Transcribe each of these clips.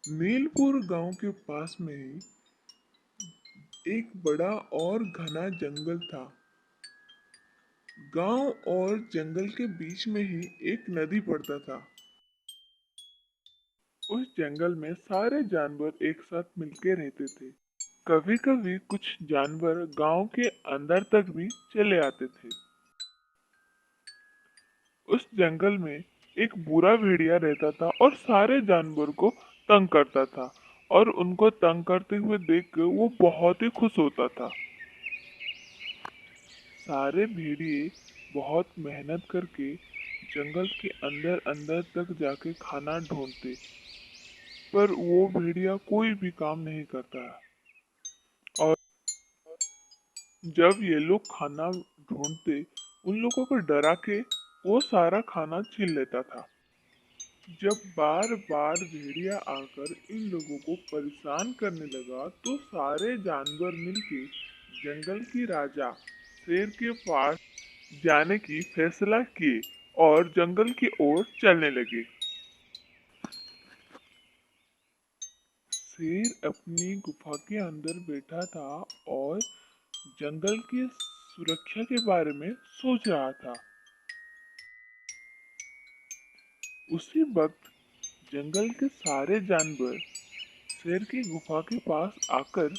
नीलपुर गांव के पास में ही एक बड़ा और घना जंगल था। गांव और जंगल के बीच में ही एक नदी पड़ता था। उस जंगल में सारे जानवर एक साथ मिलके रहते थे। कभी कभी कुछ जानवर गांव के अंदर तक भी चले आते थे। उस जंगल में एक बुरा भेड़िया रहता था और सारे जानवर को तंग करता था और उनको तंग करते हुए देखकर वो बहुत ही खुश होता था। सारे भेड़िए बहुत मेहनत करके जंगल के अंदर अंदर तक जाके खाना ढूंढते, पर वो भेड़िया कोई भी काम नहीं करता। और जब ये लोग खाना ढूंढते, उन लोगों को डरा के वो सारा खाना छीन लेता था। जब बार बार भेड़िया आकर इन लोगों को परेशान करने लगा, तो सारे जानवर मिलके जंगल की राजा शेर के पास जाने की फैसला किए और जंगल की ओर चलने लगे। शेर अपनी गुफा के अंदर बैठा था और जंगल की सुरक्षा के बारे में सोच रहा था। उसी वक्त जंगल के सारे जानवर शेर की गुफा के पास आकर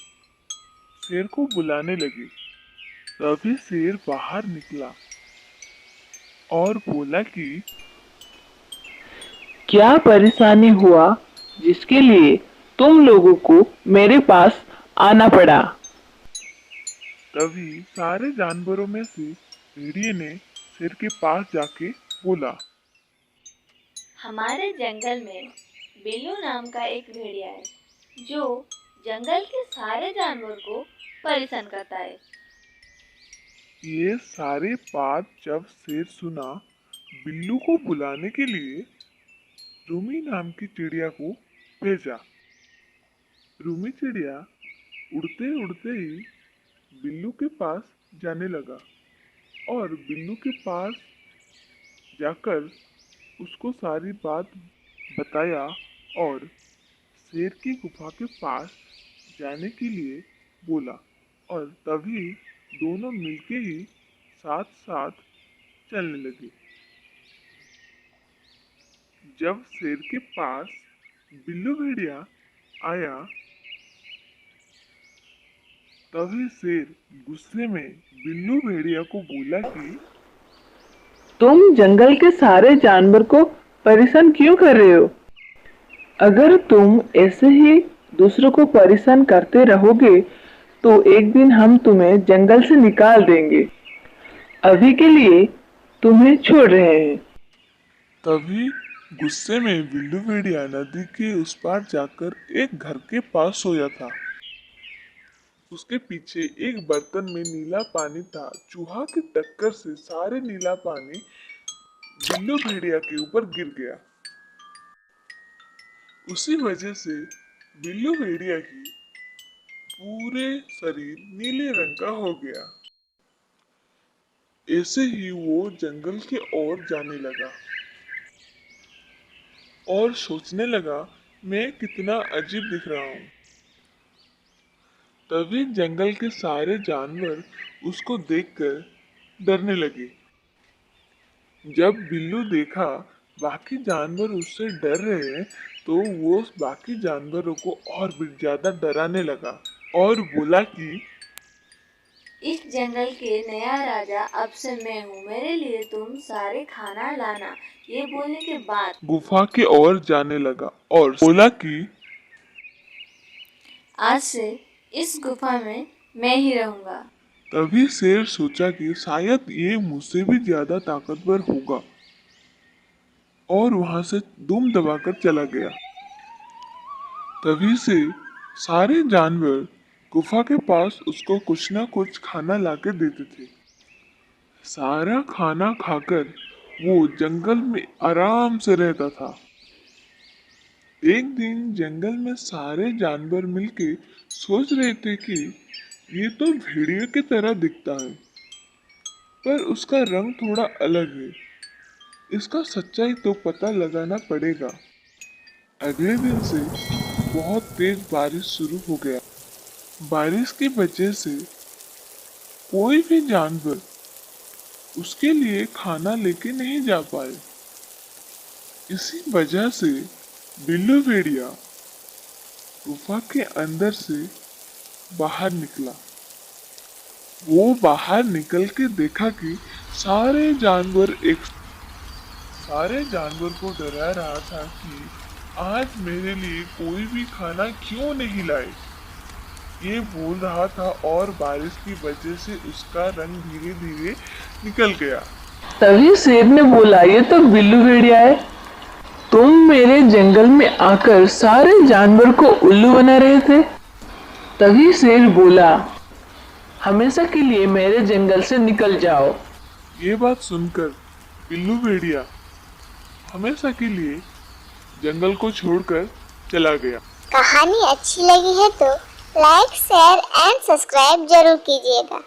शेर को बुलाने लगे। तभी शेर बाहर निकला और बोला कि क्या परेशानी हुआ जिसके लिए तुम लोगों को मेरे पास आना पड़ा? तभी सारे जानवरों में से भेड़िए ने शेर के पास जाके बोला। हमारे जंगल में बिल्लू नाम का एक भेड़िया है जो जंगल के सारे जानवर को परेशान करता है। ये सारी बात जब शेर सुना, बिल्लू को बुलाने के लिए रूमी नाम की चिड़िया को भेजा। रूमी चिड़िया उड़ते उड़ते ही बिल्लू के पास जाने लगा और बिल्लू के पास जाकर उसको सारी बात बताया और शेर की गुफा के पास जाने के लिए बोला। और तभी दोनों मिलके ही साथ साथ चलने लगे। जब शेर के पास बिल्लू भेड़िया आया, तभी शेर गुस्से में बिल्लू भेड़िया को बोला कि तुम जंगल के सारे जानवर को परेशान क्यों कर रहे हो? अगर तुम ऐसे ही दूसरों को परेशान करते रहोगे तो एक दिन हम तुम्हें जंगल से निकाल देंगे। अभी के लिए तुम्हें छोड़ रहे हैं। तभी गुस्से में बिल्लू भेड़िया नदी के उस पार जाकर एक घर के पास सोया था। उसके पीछे एक बर्तन में नीला पानी था। चूहा की टक्कर से सारे नीला पानी बिल्लू भेड़िया के ऊपर गिर गया। उसी वजह से बिल्लू भेड़िया की पूरे शरीर नीले रंग का हो गया। ऐसे ही वो जंगल की ओर जाने लगा और सोचने लगा, मैं कितना अजीब दिख रहा हूँ। तभी जंगल के सारे जानवर उसको देखकर डरने लगे। जब बिल्लू देखा बाकी जानवर उससे डर रहे हैं, तो वो बाकी जानवरों को और भी ज्यादा डराने लगा और बोला कि इस जंगल के नया राजा अब से मैं हूँ, मेरे लिए तुम सारे खाना लाना। ये बोलने के बाद गुफा की ओर जाने लगा और बोला कि आज से इस गुफा में मैं ही रहूंगा। तभी शेर सोचा कि शायद ये मुझसे भी ज्यादा ताकतवर होगा और वहां से दुम दबाकर चला गया। तभी से सारे जानवर गुफा के पास उसको कुछ ना कुछ खाना लाके देते थे। सारा खाना खाकर वो जंगल में आराम से रहता था। एक दिन जंगल में सारे जानवर मिलके सोच रहे थे कि ये तो भेड़िए की तरह दिखता है, पर उसका रंग थोड़ा अलग है। इसका सच्चाई तो पता लगाना पड़ेगा। अगले दिन से बहुत तेज बारिश शुरू हो गया। बारिश की वजह से कोई भी जानवर उसके लिए खाना लेके नहीं जा पाए। इसी वजह से बिल्लू भेड़िया गुफा के अंदर से बाहर निकला। वो बाहर निकल के देखा कि सारे जानवर को डरा रहा था कि आज मेरे लिए कोई भी खाना क्यों नहीं लाए। ये बोल रहा था और बारिश की वजह से उसका रंग धीरे धीरे निकल गया। तभी शेर ने बोला, ये तो बिल्लू भेड़िया है। तुम मेरे जंगल में आकर सारे जानवर को उल्लू बना रहे थे। तभी शेर बोला, हमेशा के लिए मेरे जंगल से निकल जाओ। ये बात सुनकर बिल्लू भेड़िया हमेशा के लिए जंगल को छोड़कर चला गया। कहानी अच्छी लगी है तो लाइक, शेयर एंड सब्सक्राइब जरूर कीजिएगा।